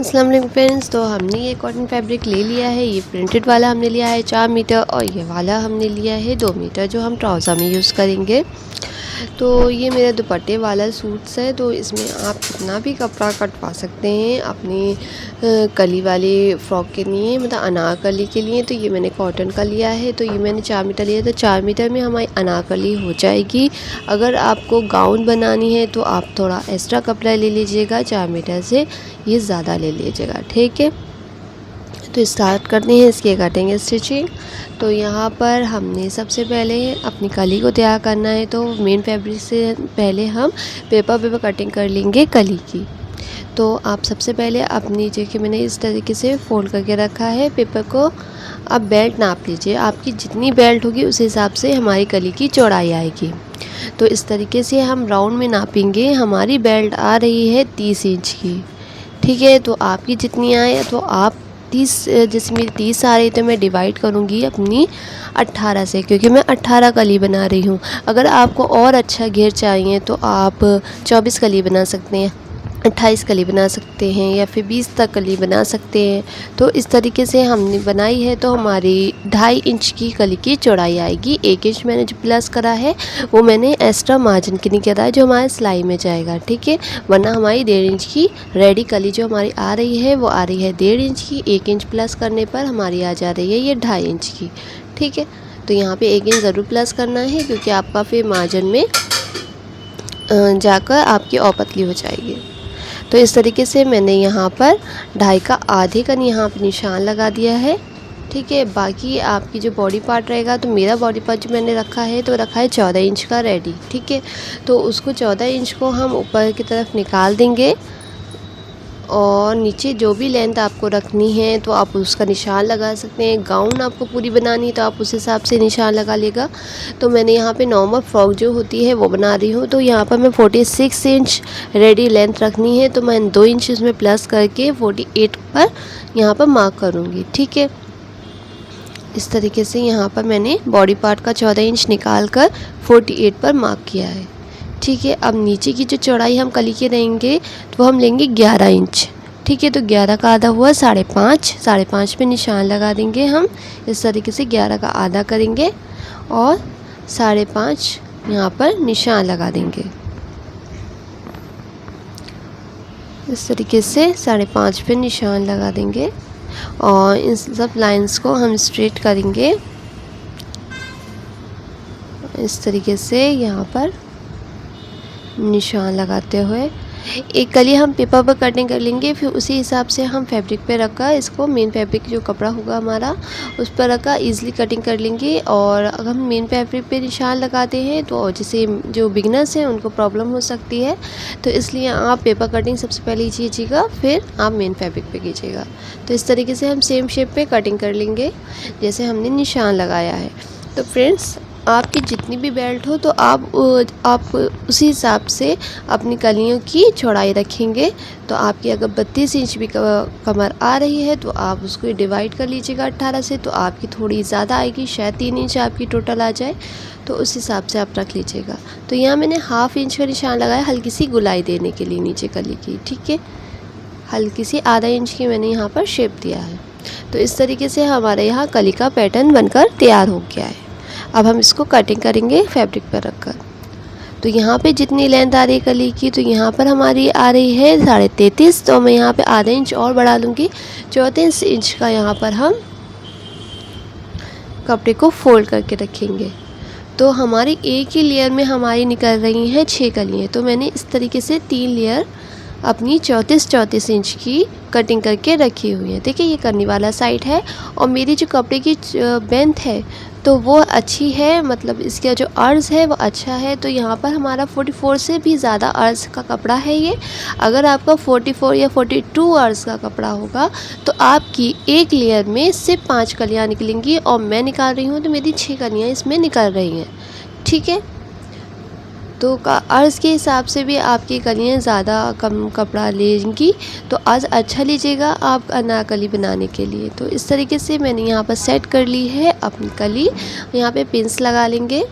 अस्सलाम वालेकुम फ्रेंड्स। तो हमने ये कॉटन फैब्रिक ले लिया है। ये प्रिंटेड वाला हमने लिया है 4 मीटर और ये वाला हमने लिया है 2 मीटर जो हम ट्राउज़र में यूज़ करेंगे। तो ये मेरे दुपट्टे वाला सूट्स है। तो इसमें आप कितना भी कपड़ा कटवा सकते हैं अपनी कली वाली फ़्रॉक के लिए, मतलब अनारकली के लिए। तो ये मैंने कॉटन का लिया है। तो ये मैंने 4 मीटर लिया, तो 4 मीटर में हमारी अनारकली हो जाएगी। अगर आपको गाउन बनानी है तो आप थोड़ा एक्स्ट्रा कपड़ा ले लीजिएगा, 4 मीटर से ये ज़्यादा ले लीजिएगा, ठीक है। तो स्टार्ट करते हैं इसके कटिंग स्टिचिंग। तो यहाँ पर हमने सबसे पहले अपनी कली को तैयार करना है। तो मेन फैब्रिक से पहले हम पेपर कटिंग कर लेंगे कली की। तो आप सबसे पहले अपनी जगह मैंने इस तरीके से फोल्ड करके रखा है पेपर को। अब बेल्ट नाप लीजिए, आपकी जितनी बेल्ट होगी उस हिसाब से हमारी कली की चौड़ाई आएगी। तो इस तरीके से हम राउंड में नापेंगे। हमारी बेल्ट आ रही है 30 इंच की, ठीक है। तो आपकी जितनी आए तो आप 30, जैसे मेरी 30 आ रही तो मैं डिवाइड करूँगी अपनी 18 से, क्योंकि मैं 18 कली बना रही हूँ। अगर आपको और अच्छा घेर चाहिए तो आप 24 कली बना सकते हैं, 28 कली बना सकते हैं, या फिर 20 तक कली बना सकते हैं। तो इस तरीके से हमने बनाई है। तो हमारी 2.5 इंच की कली की चौड़ाई आएगी। 1 इंच मैंने जो प्लस करा है वो मैंने एक्स्ट्रा मार्जिन के लिए करा है, जो हमारे सिलाई में जाएगा, ठीक है। वरना हमारी 1.5 इंच की रेडी कली जो हमारी आ रही है वो आ रही है 1.5 इंच की। 1 इंच प्लस करने पर हमारी आ जा रही है ये 2.5 इंच की, ठीक है। तो यहाँ पे 1 इंच ज़रूर प्लस करना है, क्योंकि आपका फिर मार्जिन में जाकर आपकी और पतली हो जाएगी। तो इस तरीके से मैंने यहाँ पर 2.5 का आधे का यहाँ पर निशान लगा दिया है, ठीक है। बाकी आपकी जो बॉडी पार्ट रहेगा, तो मेरा बॉडी पार्ट जो मैंने रखा है तो रखा है 14 इंच का रेडी, ठीक है। तो उसको 14 इंच को हम ऊपर की तरफ निकाल देंगे और नीचे जो भी लेंथ आपको रखनी है तो आप उसका निशान लगा सकते हैं। गाउन आपको पूरी बनानी है तो आप उस हिसाब से निशान लगा लेगा। तो मैंने यहाँ पे नॉर्मल फ्रॉक जो होती है वो बना रही हूँ। तो यहाँ पर मैं 46 इंच रेडी लेंथ रखनी है। तो मैं 2 इंच इसमें प्लस करके 48 पर यहाँ पर मार्क करूँगी, ठीक है। इस तरीके से यहाँ पर मैंने बॉडी पार्ट का 14 इंच निकाल कर 48 पर मार्क किया है, ठीक है। अब नीचे की जो चौड़ाई हम कली के रहेंगे तो हम लेंगे 11 इंच, ठीक है। तो 11 का आधा हुआ 5.5, 5.5 पे निशान लगा देंगे हम। इस तरीके से 11 का आधा करेंगे और 5.5 यहाँ पर निशान लगा देंगे। इस तरीके से 5.5 पे निशान लगा देंगे और इन सब लाइंस को हम स्ट्रेट करेंगे इस तरीके से यहाँ पर निशान लगाते हुए। एक कली हम पेपर पर कटिंग कर लेंगे, फिर उसी हिसाब से हम फैब्रिक पे रखकर इसको मेन फैब्रिक जो कपड़ा होगा हमारा उस पर रखकर ईज़िली कटिंग कर लेंगे। और अगर हम मेन फैब्रिक पे निशान लगाते हैं तो जैसे जो बिगनर्स हैं उनको प्रॉब्लम हो सकती है, तो इसलिए आप पेपर कटिंग सबसे पहले कीजिएगा, फिर आप मेन फैब्रिक पे कीजिएगा। तो इस तरीके से हम सेम शेप पे कटिंग कर लेंगे जैसे हमने निशान लगाया है। तो फ्रेंड्स, आपकी जितनी भी बेल्ट हो तो आप उसी हिसाब से अपनी कलियों की चौड़ाई रखेंगे। तो आपकी अगर 32 इंच भी कमर आ रही है तो आप उसको डिवाइड कर लीजिएगा 18 से, तो आपकी थोड़ी ज़्यादा आएगी, शायद 3 इंच आपकी टोटल आ जाए, तो उस हिसाब से आप रख लीजिएगा। तो यहाँ मैंने 1/2 इंच का निशान लगाया हल्की सी गुलाई देने के लिए नीचे कली की, ठीक है। हल्की सी आधा इंच की मैंने यहाँ पर शेप दिया है। तो इस तरीके से हमारे यहाँ कली का पैटर्न बनकर तैयार हो गया है। अब हम इसको कटिंग करेंगे फैब्रिक पर रखकर। तो यहाँ पे जितनी लेंथ आ रही है कली की, तो यहाँ पर हमारी आ रही है 33.5। तो मैं यहाँ पे आधा इंच और बढ़ा लूँगी, 34 इंच का यहाँ पर हम कपड़े को फोल्ड करके रखेंगे। तो हमारी एक ही लेयर में हमारी निकल रही हैं 6 कलियाँ। तो मैंने इस तरीके से 3 लेयर अपनी 34 इंच की कटिंग करके रखी हुई है। देखिए ये करने वाला साइड है और मेरी जो कपड़े की लेंथ है तो वो अच्छी है, मतलब इसका जो अर्ज है वो अच्छा है। तो यहाँ पर हमारा 44 से भी ज़्यादा अर्ज का कपड़ा है ये। अगर आपका 44 या 42 अर्ज का कपड़ा होगा तो आपकी एक लेयर में सिर्फ 5 कलियाँ निकलेंगी और मैं निकाल रही हूँ तो मेरी 6 कलियाँ इसमें निकल रही हैं, ठीक है। तो अर्ज़ के हिसाब से भी आपकी कलियाँ ज़्यादा कम कपड़ा लेंगी, तो अर्ज़ अच्छा लीजिएगा आप अनारकली बनाने के लिए। तो इस तरीके से मैंने यहाँ पर सेट कर ली है अपनी कली। यहाँ पे पिंस लगा लेंगे।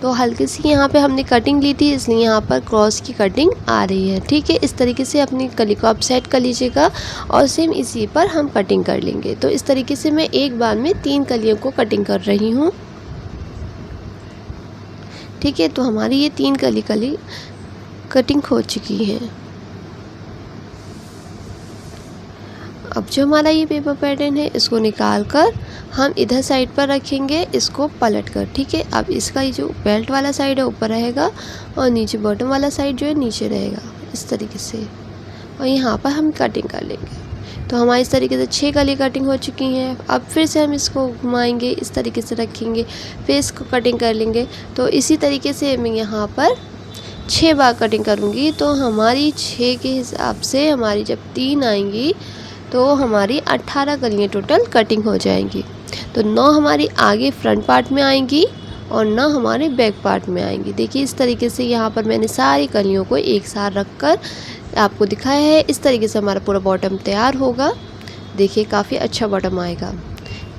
तो हल्की सी यहाँ पे हमने कटिंग ली थी, इसलिए यहाँ पर क्रॉस की कटिंग आ रही है। ठीक है, इस तरीके से अपनी कली को आप सेट कर लीजिएगा और सेम इसी पर हम कटिंग कर लेंगे। तो इस तरीके से मैं एक बार में 3 कलियों को कटिंग कर रही हूँ। ठीक है, तो हमारी ये 3 कली कटिंग हो चुकी है। अब जो हमारा ये पेपर पैटर्न है इसको निकाल कर हम इधर साइड पर रखेंगे, इसको पलट कर। ठीक है, अब इसका ये जो बेल्ट वाला साइड है ऊपर रहेगा और नीचे बॉटम वाला साइड जो है नीचे रहेगा, इस तरीके से। और यहाँ पर हम कटिंग कर लेंगे। तो हमारी इस तरीके से 6 कली कटिंग हो चुकी हैं। अब फिर से हम इसको घुमाएंगे, इस तरीके से रखेंगे, फिर इसको कटिंग कर लेंगे। तो इसी तरीके से मैं यहाँ पर 6 बार कटिंग करूँगी। तो हमारी 6 के हिसाब से हमारी जब 3 आएंगी तो हमारी 18 कलियाँ टोटल कटिंग हो जाएंगी। तो 9 हमारी आगे फ्रंट पार्ट में आएंगी और 9 हमारे बैक पार्ट में आएंगी। देखिए इस तरीके से यहाँ पर मैंने सारी कलियों को एक साथ रखकर आपको दिखाया है। इस तरीके से हमारा पूरा बॉटम तैयार होगा। देखिए काफ़ी अच्छा बॉटम आएगा।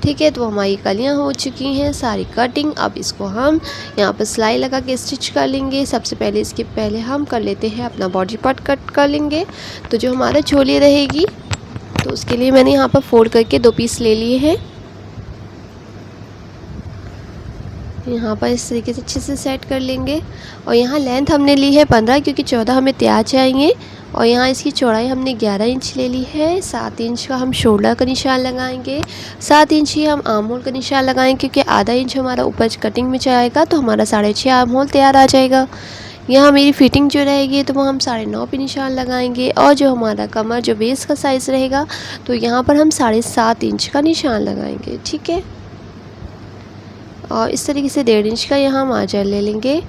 ठीक है, तो हमारी कलियाँ हो चुकी हैं सारी कटिंग। अब इसको हम यहाँ पर सिलाई लगा के स्टिच कर लेंगे। सबसे पहले इसके पहले हम कर लेते हैं अपना बॉडी पार्ट कट कर लेंगे। तो जो हमारा चोली रहेगी तो उसके लिए मैंने यहाँ पर फोल्ड करके 2 पीस ले लिए हैं। यहाँ पर इस तरीके से अच्छे से सेट कर लेंगे। और यहाँ लेंथ हमने ली है 15, क्योंकि 14 हमें तैयार चाहिए। और यहाँ इसकी चौड़ाई हमने 11 इंच ले ली है। 7 इंच का हम शोल्डर का निशान लगाएंगे, 7 इंच ही हम आर्म होल का निशान लगाएंगे, क्योंकि आधा इंच हमारा ऊपर कटिंग में जाएगा तो हमारा 6.5 आर्म होल तैयार आ जाएगा। यहाँ मेरी फिटिंग जो रहेगी तो वो हम 9.5 पे निशान लगाएंगे। और जो हमारा कमर जो बेस का साइज़ रहेगा तो यहाँ पर हम 7.5 इंच का निशान लगाएंगे। ठीक है, और इस तरीके से 1.5 इंच का यहाँ मार्जिन ले लेंगे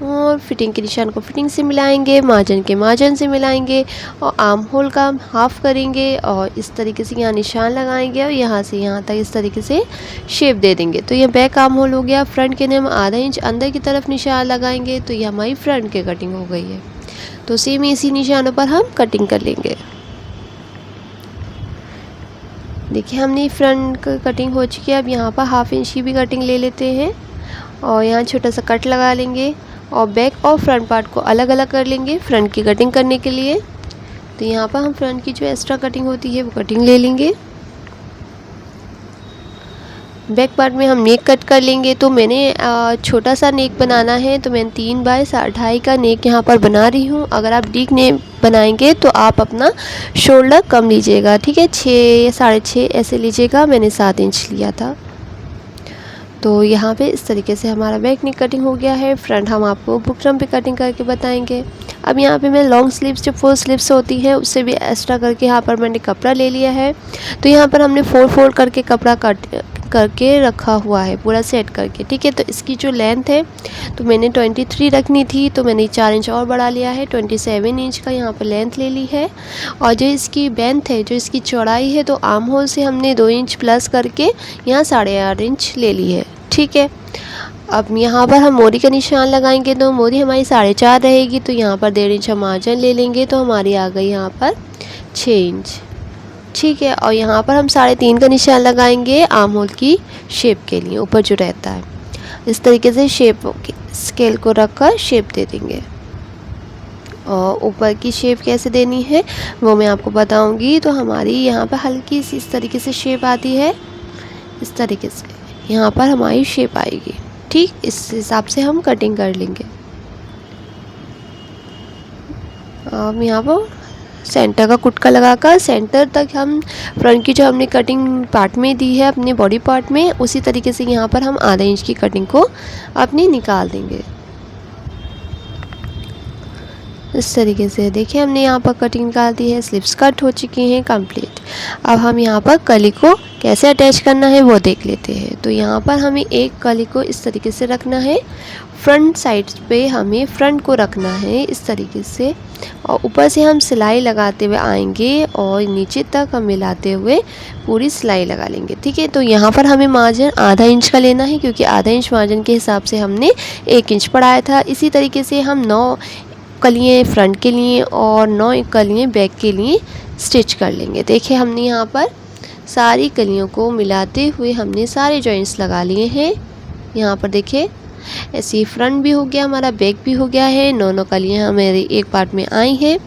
और फिटिंग के निशान को फिटिंग से मिलाएंगे, मार्जिन के मार्जिन से मिलाएंगे और आर्म होल का हम हाफ़ करेंगे और इस तरीके से यहाँ निशान लगाएंगे और यहाँ से यहाँ तक इस तरीके से शेप दे देंगे। तो ये बैक आर्म होल हो गया। फ्रंट के लिए हम आधा इंच अंदर की तरफ निशान लगाएंगे, तो ये हमारी फ्रंट की कटिंग हो गई है। तो सेम इसी निशानों पर हम कटिंग कर लेंगे। देखिए हमने फ्रंट की कटिंग हो चुकी है। अब यहाँ पर 1/2 इंच की भी कटिंग ले लेते हैं और यहाँ छोटा सा कट लगा लेंगे और बैक और फ्रंट पार्ट को अलग अलग कर लेंगे फ्रंट की कटिंग करने के लिए। तो यहाँ पर हम फ्रंट की जो एक्स्ट्रा कटिंग होती है वो कटिंग ले लेंगे। बैक पार्ट में हम नेक कट कर लेंगे। तो मैंने छोटा सा नेक बनाना है, तो मैं 3 बाय 2.5 का नेक यहाँ पर बना रही हूँ। अगर आप डीप नेक बनाएंगे तो आप अपना शोल्डर कम लीजिएगा। ठीक है, 6 6.5 ऐसे लीजिएगा। मैंने 7 इंच लिया था। तो यहाँ पे इस तरीके से हमारा बैक नेक कटिंग हो गया है। फ्रंट हम आपको बुकरम पे कटिंग करके बताएंगे। अब यहाँ पे मैं लॉन्ग स्लीव्स जो फुल स्लीव्स होती हैं उससे भी एक्स्ट्रा करके यहाँ पर मैंने कपड़ा ले लिया है। तो यहाँ पर हमने 4 फोल्ड करके कपड़ा कट करके रखा हुआ है पूरा सेट करके। ठीक है, तो इसकी जो लेंथ है तो मैंने 23 रखनी थी, तो मैंने 4 इंच और बढ़ा लिया है। 27 इंच का यहाँ पर लेंथ ले ली है। और जो इसकी बेंथ है, जो इसकी चौड़ाई है, तो आर्म होल से हमने 2 इंच प्लस करके यहाँ 8.5 इंच ले ली है। ठीक है, अब यहाँ पर हम मोरी का निशान लगाएंगे। तो मोरी हमारी 4.5 रहेगी, तो यहाँ पर 1.5 इंच हम मार्जिन ले लेंगे। तो हमारी आ गई यहाँ पर 6 इंच। ठीक है, और यहाँ पर हम 3.5 का निशान लगाएंगे आर्म होल की शेप के लिए, ऊपर जो रहता है। इस तरीके से शेप स्केल को रखकर शेप दे देंगे। और ऊपर की शेप कैसे देनी है वो मैं आपको बताऊंगी। तो हमारी यहाँ पर हल्की सी इस तरीके से शेप आती है, इस तरीके से यहाँ पर हमारी शेप आएगी। ठीक, इस हिसाब से हम कटिंग कर लेंगे। अब यहाँ पर सेंटर का कुटका लगाकर सेंटर तक हम फ्रंट की जो हमने कटिंग पार्ट में दी है अपने बॉडी पार्ट में, उसी तरीके से यहाँ पर हम आधा इंच की कटिंग को अपनी निकाल देंगे। इस तरीके से देखिए हमने यहाँ पर कटिंग निकाल दी है। स्लीव्स कट हो चुकी हैं कंप्लीट। अब हम यहाँ पर कली को कैसे अटैच करना है वो देख लेते हैं। तो यहाँ पर हमें एक कली को इस तरीके से रखना है। फ्रंट साइड पे हमें फ्रंट को रखना है इस तरीके से, और ऊपर से हम सिलाई लगाते हुए आएंगे और नीचे तक हम मिलाते हुए पूरी सिलाई लगा लेंगे। ठीक है, तो यहाँ पर हमें मार्जिन आधा इंच का लेना है, क्योंकि आधा इंच मार्जिन के हिसाब से हमने 1 इंच पढ़ाया था। इसी तरीके से हम 9 कलियाँ फ्रंट के लिए और 9 कलियाँ बैक के लिए स्टिच कर लेंगे। देखिए हमने यहाँ पर सारी कलियों को मिलाते हुए हमने सारे जॉइंट्स लगा लिए हैं। यहाँ पर देखिए ऐसे ही फ्रंट भी हो गया हमारा, बैक भी हो गया है। दोनों कलियाँ हमारी एक पार्ट में आई हैं।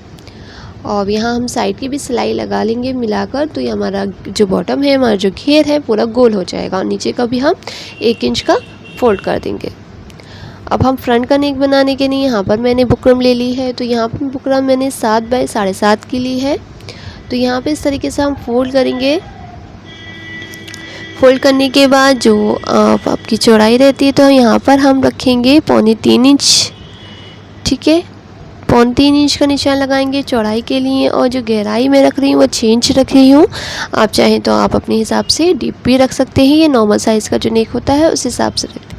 और यहाँ हम साइड की भी सिलाई लगा लेंगे मिलाकर, तो ये हमारा जो बॉटम है, हमारा जो घेर है पूरा गोल हो जाएगा। और नीचे का भी हम 1 इंच का फोल्ड कर देंगे। अब हम फ्रंट का नेक बनाने के लिए यहाँ पर मैंने बुकरम ले ली है। तो यहाँ पर बुकरम मैंने 7 बाय 7.5 की ली है। तो यहाँ पे इस तरीके से हम फोल्ड करेंगे। फोल्ड करने के बाद जो आपकी चौड़ाई रहती है, तो यहाँ पर हम रखेंगे 3.25 इंच। ठीक है, 3.25 इंच का निशान लगाएंगे चौड़ाई के लिए। और जो गहराई मैं रख रही हूँ वो 6 इंच रख रही हूँ। आप चाहें तो आप अपने हिसाब से डीप भी रख सकते हैं। ये नॉर्मल साइज़ का जो नेक होता है उस हिसाब से रखते हैं।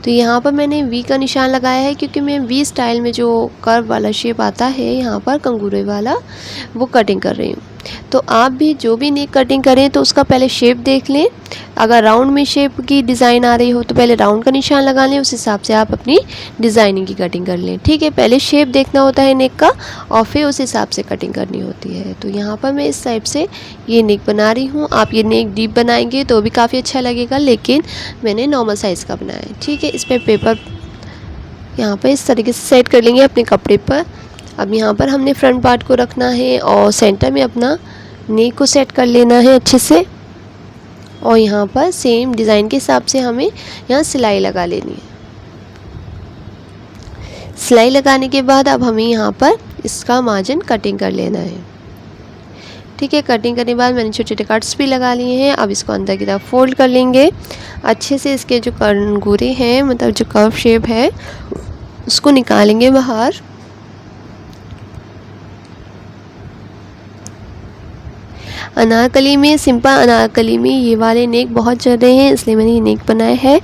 तो यहाँ पर मैंने वी का निशान लगाया है, क्योंकि मैं वी स्टाइल में जो कर्व वाला शेप आता है यहाँ पर कंगूरे वाला, वो कटिंग कर रही हूँ। तो आप भी जो भी नेक कटिंग करें तो उसका पहले शेप देख लें। अगर राउंड में शेप की डिज़ाइन आ रही हो तो पहले राउंड का निशान लगा लें, उस हिसाब से आप अपनी डिज़ाइनिंग की कटिंग कर लें। ठीक है, पहले शेप देखना होता है नेक का और फिर उस हिसाब से कटिंग करनी होती है। तो यहाँ पर मैं इस टाइप से ये नेक बना रही हूँ। आप ये नेक डीप बनाएंगे तो भी काफ़ी अच्छा लगेगा, लेकिन मैंने नॉर्मल साइज़ का बनाया है। ठीक है, इस पर पेपर यहाँ पर इस तरीके से सेट कर लेंगे अपने कपड़े पर। अब यहाँ पर हमने फ्रंट पार्ट को रखना है और सेंटर में अपना नेक को सेट कर लेना है अच्छे से। और यहाँ पर सेम डिज़ाइन के हिसाब से हमें यहाँ सिलाई लगा लेनी है। सिलाई लगाने के बाद अब हमें यहाँ पर इसका मार्जिन कटिंग कर लेना है। ठीक है, कटिंग करने के बाद मैंने छोटे छोटे कट्स भी लगा लिए हैं। अब इसको अंदर की तरफ फोल्ड कर लेंगे अच्छे से। इसके जो कंगूरे हैं, मतलब जो कर्व शेप है, उसको निकालेंगे बाहर। अनारकली में, सिंपल अनारकली में ये वाले नेक बहुत चल रहे हैं, इसलिए मैंने ये नेक बनाया है।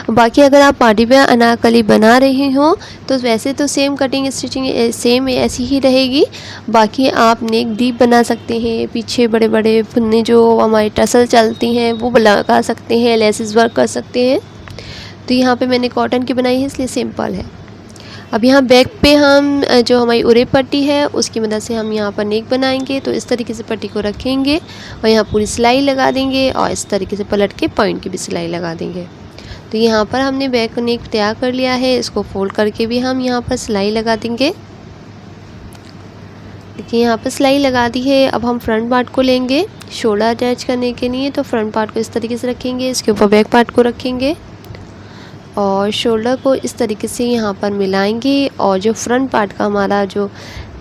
बाकी अगर आप पार्टी वेयर अनारकली बना रहे हो तो वैसे तो सेम कटिंग स्टिचिंग सेम ऐसी ही रहेगी। बाकी आप नेक डीप बना सकते हैं, पीछे बड़े बड़े फुन्ने जो हमारी टसल चलती हैं वो लगा सकते हैं, लेसेस वर्क कर सकते हैं। तो यहाँ पे मैंने कॉटन की बनाई है, इसलिए सिंपल है। अब यहाँ बैक पे हम जो हमारी उरे पट्टी है उसकी मदद से हम यहाँ पर नेक बनाएंगे। तो इस तरीके से पट्टी को रखेंगे और यहाँ पूरी सिलाई लगा देंगे और इस तरीके से पलट के पॉइंट की भी सिलाई लगा देंगे। तो यहाँ पर हमने बैक नेक तैयार कर लिया है। इसको फोल्ड करके भी हम यहाँ पर सिलाई लगा देंगे। देखिए यहाँ पर सिलाई लगा दी है। अब हम फ्रंट पार्ट को लेंगे शोल्डर अटैच करने के लिए। तो फ्रंट पार्ट को इस तरीके से रखेंगे, इसके ऊपर बैक पार्ट को रखेंगे और शोल्डर को इस तरीके से यहाँ पर मिलाएंगे। और जो फ्रंट पार्ट का हमारा जो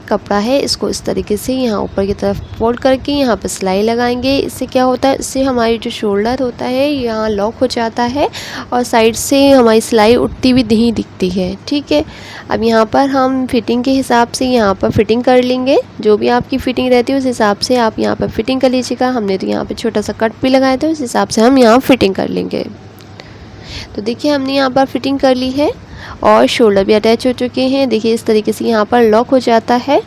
कपड़ा है इसको इस तरीके से यहाँ ऊपर की तरफ फोल्ड करके यहाँ पर सिलाई लगाएंगे। इससे क्या होता है, इससे हमारी जो शोल्डर होता है यहाँ लॉक हो जाता है और साइड से हमारी सिलाई उठती हुई नहीं दिखती है। ठीक है, अब यहाँ पर हम फिटिंग के हिसाब से यहाँ पर फिटिंग कर लेंगे। जो भी आपकी फ़िटिंग रहती है उस हिसाब से आप यहाँ पर फिटिंग कर लीजिएगा। हमने तो यहाँ पर छोटा सा कट भी लगाया था, उस हिसाब से हम यहाँ फिटिंग कर लेंगे। तो देखिए हमने यहाँ पर फिटिंग कर ली है और शोल्डर भी अटैच हो चुके हैं। देखिए इस तरीके से यहाँ पर लॉक हो जाता है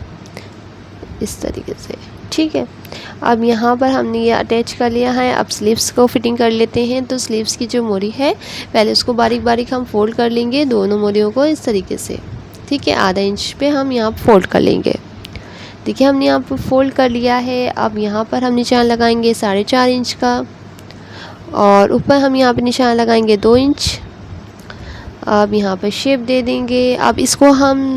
इस तरीके से। ठीक है, अब यहाँ पर हमने ये अटैच कर लिया है। अब स्लीव्स को फिटिंग कर लेते हैं। तो स्लीव्स की जो मोरी है पहले उसको बारीक बारीक हम फोल्ड कर लेंगे, दोनों मोरियों को इस तरीके से। ठीक है, आधा इंच पे हम यहाँ फोल्ड कर लेंगे। देखिए हमने यहाँ पर फोल्ड कर लिया है। अब यहाँ पर हम निशान लगाएंगे 4.5 इंच का और ऊपर हम यहाँ पे निशान लगाएंगे 2 इंच। अब यहाँ पर शेप दे देंगे। अब इसको हम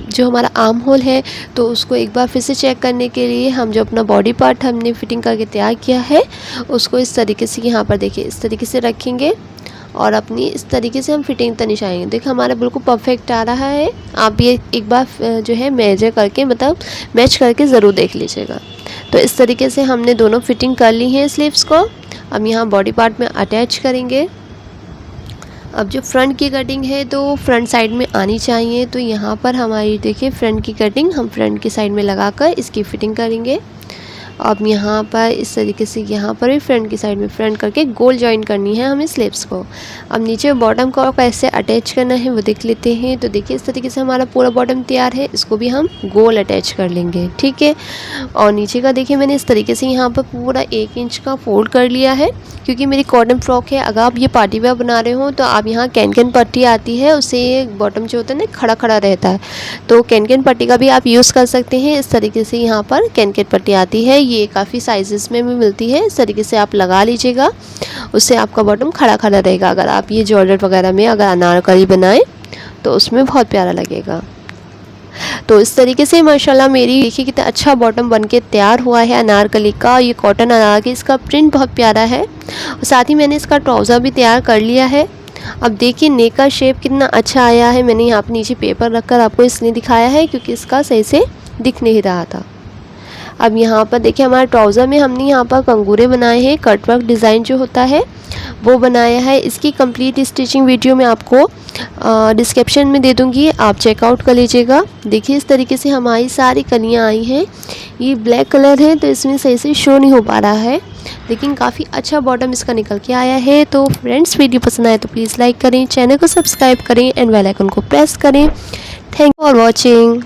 जो हमारा आर्म होल है तो उसको एक बार फिर से चेक करने के लिए हम जो अपना बॉडी पार्ट हमने फिटिंग करके तैयार किया है उसको इस तरीके से यहाँ पर देखिए इस तरीके से रखेंगे और अपनी इस तरीके से हम फिटिंग तक निशाएंगे। देखिए हमारा बिल्कुल परफेक्ट आ रहा है। आप ये एक बार जो है मेजर करके मतलब मैच करके ज़रूर देख लीजिएगा। तो इस तरीके से हमने दोनों फिटिंग कर ली हैं स्लीव्स को। अब यहाँ बॉडी पार्ट में अटैच करेंगे। अब जो फ्रंट की कटिंग है तो फ्रंट साइड में आनी चाहिए। तो यहाँ पर हमारी देखिए फ्रंट की कटिंग हम फ्रंट की साइड में लगाकर इसकी फ़िटिंग करेंगे। अब यहाँ पर इस तरीके से यहाँ पर भी फ्रंट की साइड में फ्रंट करके गोल जॉइन करनी है हमें स्लीव्स को। अब नीचे बॉटम को कैसे अटैच करना है वो देख लेते हैं। तो देखिए इस तरीके से हमारा पूरा बॉटम तैयार है, इसको भी हम गोल अटैच कर लेंगे। ठीक है, और नीचे का देखिए मैंने इस तरीके से यहाँ पर पूरा 1 इंच का फोल्ड कर लिया है क्योंकि मेरी कॉटन फ्रॉक है। अगर आप ये पार्टी वेयर बना रहे हो तो आप यहाँ कैन पट्टी आती है, उससे बॉटम जो होता है ना खड़ा खड़ा रहता है, तो कैन पट्टी का भी आप यूज़ कर सकते हैं। इस तरीके से यहाँ पर कैन पट्टी आती है, ये काफ़ी साइज़ेस में भी मिलती है। इस तरीके से आप लगा लीजिएगा, उससे आपका बॉटम खड़ा खड़ा रहेगा। अगर आप ये जॉर्जेट वगैरह में अगर अनारकली बनाएं तो उसमें बहुत प्यारा लगेगा। तो इस तरीके से माशाल्लाह मेरी देखिए कितना अच्छा बॉटम बनके तैयार हुआ है अनारकली का। ये कॉटन अनारकली, इसका प्रिंट बहुत प्यारा है। और साथ ही मैंने इसका ट्राउज़र भी तैयार कर लिया है। अब देखिए नेक का शेप कितना अच्छा आया है। मैंने यहाँ पर नीचे पेपर रखकर आपको इसलिए दिखाया है क्योंकि इसका सही से दिख नहीं रहा था। अब यहाँ पर देखिए हमारे ट्राउज़र में हमने यहाँ पर कंगूरे बनाए हैं, कटवर्क डिज़ाइन जो होता है वो बनाया है। इसकी कंप्लीट स्टिचिंग वीडियो मैं आपको डिस्क्रिप्शन में दे दूँगी, आप चेकआउट कर लीजिएगा। देखिए इस तरीके से हमारी सारी कलियाँ आई हैं। ये ब्लैक कलर है तो इसमें सही से शो नहीं हो पा रहा है, लेकिन काफ़ी अच्छा बॉटम इसका निकल के आया है। तो फ्रेंड्स वीडियो पसंद आए तो प्लीज़ लाइक करें, चैनल को सब्सक्राइब करें एंड बेल आइकन को प्रेस करें। Thank you for watching.